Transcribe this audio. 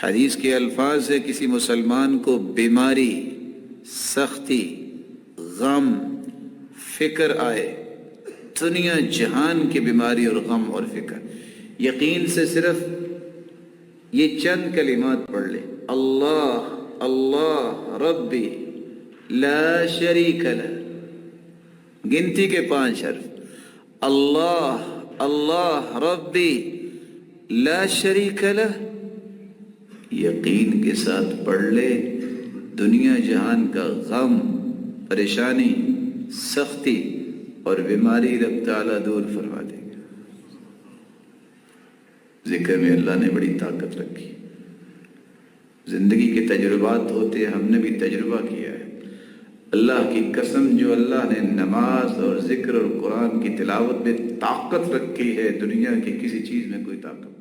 حدیث کے الفاظ سے کسی مسلمان کو بیماری، سختی، غم، فکر آئے، دنیا جہان کی بیماری اور غم اور فکر، یقین سے صرف یہ چند کلمات پڑھ لے، اللہ اللہ ربی لا شریک لہ، گنتی کے 5 حرف، اللہ اللہ ربی لا شریک لہ، یقین کے ساتھ پڑھ لے، دنیا جہان کا غم، پریشانی، سختی اور بیماری رب تعالیٰ دور فرما دے گا۔ ذکر میں اللہ نے بڑی طاقت رکھی، زندگی کے تجربات ہوتے ہیں، ہم نے بھی تجربہ کیا ہے۔ اللہ کی قسم، جو اللہ نے نماز اور ذکر اور قرآن کی تلاوت میں طاقت رکھی ہے، دنیا کی کسی چیز میں کوئی طاقت نہیں۔